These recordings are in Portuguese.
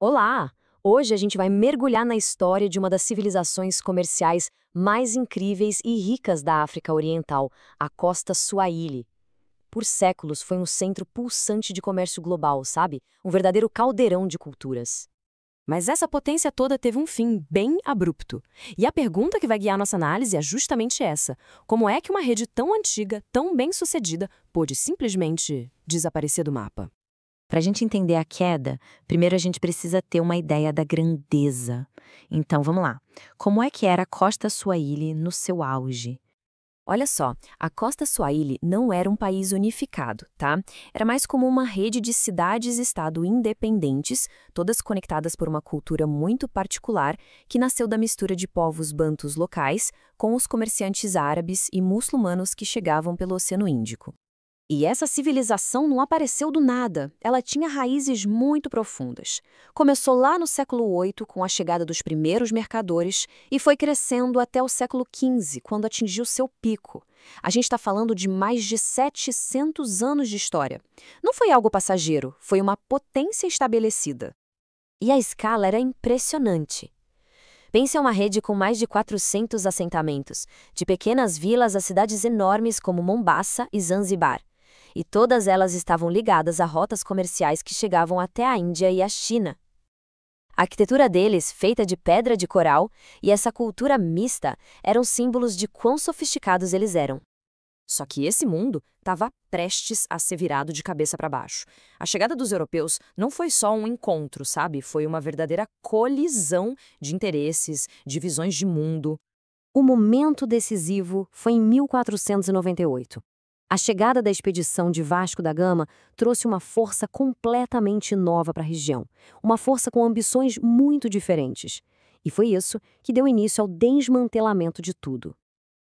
Olá! Hoje a gente vai mergulhar na história de uma das civilizações comerciais mais incríveis e ricas da África Oriental, a Costa Suaíli. Por séculos foi um centro pulsante de comércio global, sabe? Um verdadeiro caldeirão de culturas. Mas essa potência toda teve um fim bem abrupto. E a pergunta que vai guiar nossa análise é justamente essa: como é que uma rede tão antiga, tão bem-sucedida, pôde simplesmente desaparecer do mapa? Para a gente entender a queda, primeiro a gente precisa ter uma ideia da grandeza. Então, vamos lá. Como é que era a Costa Suaíli no seu auge? Olha só, a Costa Suaíli não era um país unificado, tá? Era mais como uma rede de cidades-estado independentes, todas conectadas por uma cultura muito particular que nasceu da mistura de povos bantus locais com os comerciantes árabes e muçulmanos que chegavam pelo Oceano Índico. E essa civilização não apareceu do nada, ela tinha raízes muito profundas. Começou lá no século VIII, com a chegada dos primeiros mercadores, e foi crescendo até o século XV, quando atingiu seu pico. A gente está falando de mais de 700 anos de história. Não foi algo passageiro, foi uma potência estabelecida. E a escala era impressionante. Pense em uma rede com mais de 400 assentamentos, de pequenas vilas a cidades enormes como Mombasa e Zanzibar. E todas elas estavam ligadas a rotas comerciais que chegavam até a Índia e a China. A arquitetura deles, feita de pedra de coral, e essa cultura mista eram símbolos de quão sofisticados eles eram. Só que esse mundo estava prestes a ser virado de cabeça para baixo. A chegada dos europeus não foi só um encontro, sabe? Foi uma verdadeira colisão de interesses, de visões de mundo. O momento decisivo foi em 1498. A chegada da expedição de Vasco da Gama trouxe uma força completamente nova para a região, uma força com ambições muito diferentes. E foi isso que deu início ao desmantelamento de tudo.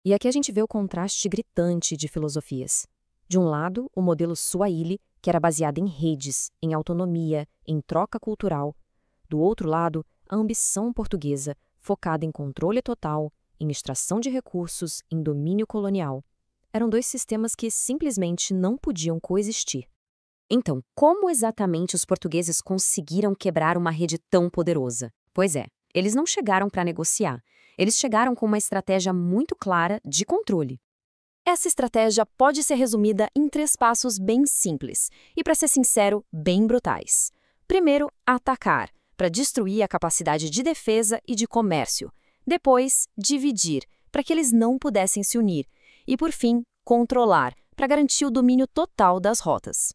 E aqui a gente vê o contraste gritante de filosofias. De um lado, o modelo Swahili, que era baseado em redes, em autonomia, em troca cultural. Do outro lado, a ambição portuguesa, focada em controle total, em extração de recursos, em domínio colonial. Eram dois sistemas que simplesmente não podiam coexistir. Então, como exatamente os portugueses conseguiram quebrar uma rede tão poderosa? Pois é, eles não chegaram para negociar. Eles chegaram com uma estratégia muito clara de controle. Essa estratégia pode ser resumida em 3 passos bem simples e, para ser sincero, bem brutais. Primeiro, atacar, para destruir a capacidade de defesa e de comércio. Depois, dividir, para que eles não pudessem se unir. E, por fim, controlar, para garantir o domínio total das rotas.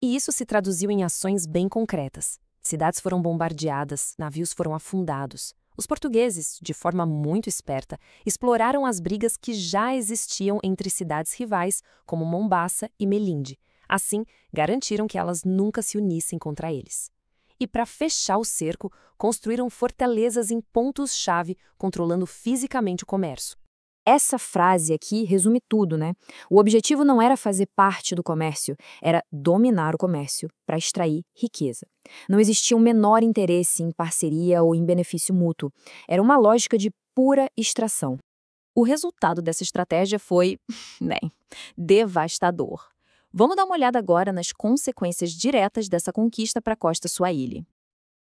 E isso se traduziu em ações bem concretas. Cidades foram bombardeadas, navios foram afundados. Os portugueses, de forma muito esperta, exploraram as brigas que já existiam entre cidades rivais, como Mombasa e Melinde. Assim, garantiram que elas nunca se unissem contra eles. E para fechar o cerco, construíram fortalezas em pontos-chave, controlando fisicamente o comércio. Essa frase aqui resume tudo, né? O objetivo não era fazer parte do comércio, era dominar o comércio para extrair riqueza. Não existia o menor interesse em parceria ou em benefício mútuo. Era uma lógica de pura extração. O resultado dessa estratégia foi, bem, devastador. Vamos dar uma olhada agora nas consequências diretas dessa conquista para a Costa Suaíli.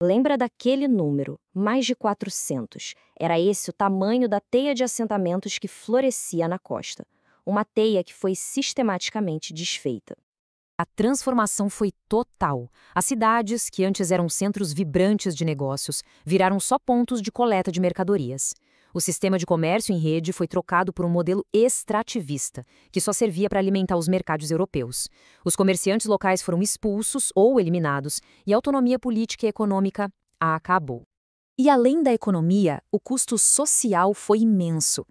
Lembra daquele número, mais de 400. Era esse o tamanho da teia de assentamentos que florescia na costa. Uma teia que foi sistematicamente desfeita. A transformação foi total. As cidades, que antes eram centros vibrantes de negócios, viraram só pontos de coleta de mercadorias. O sistema de comércio em rede foi trocado por um modelo extrativista, que só servia para alimentar os mercados europeus. Os comerciantes locais foram expulsos ou eliminados, e a autonomia política e econômica acabou. E além da economia, o custo social foi imenso.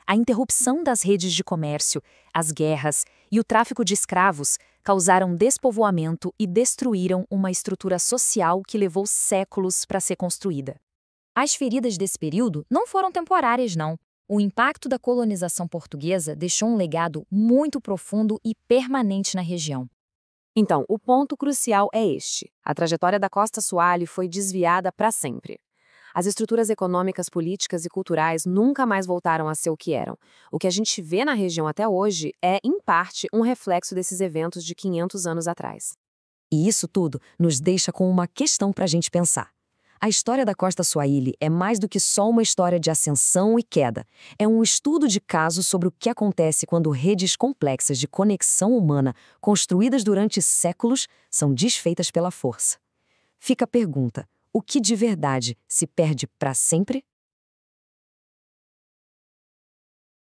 A interrupção das redes de comércio, as guerras e o tráfico de escravos causaram despovoamento e destruíram uma estrutura social que levou séculos para ser construída. As feridas desse período não foram temporárias, não. O impacto da colonização portuguesa deixou um legado muito profundo e permanente na região. Então, o ponto crucial é este. A trajetória da Costa Suaíli foi desviada para sempre. As estruturas econômicas, políticas e culturais nunca mais voltaram a ser o que eram. O que a gente vê na região até hoje é, em parte, um reflexo desses eventos de 500 anos atrás. E isso tudo nos deixa com uma questão para a gente pensar. A história da Costa Swahili é mais do que só uma história de ascensão e queda. É um estudo de caso sobre o que acontece quando redes complexas de conexão humana, construídas durante séculos, são desfeitas pela força. Fica a pergunta: o que de verdade se perde para sempre?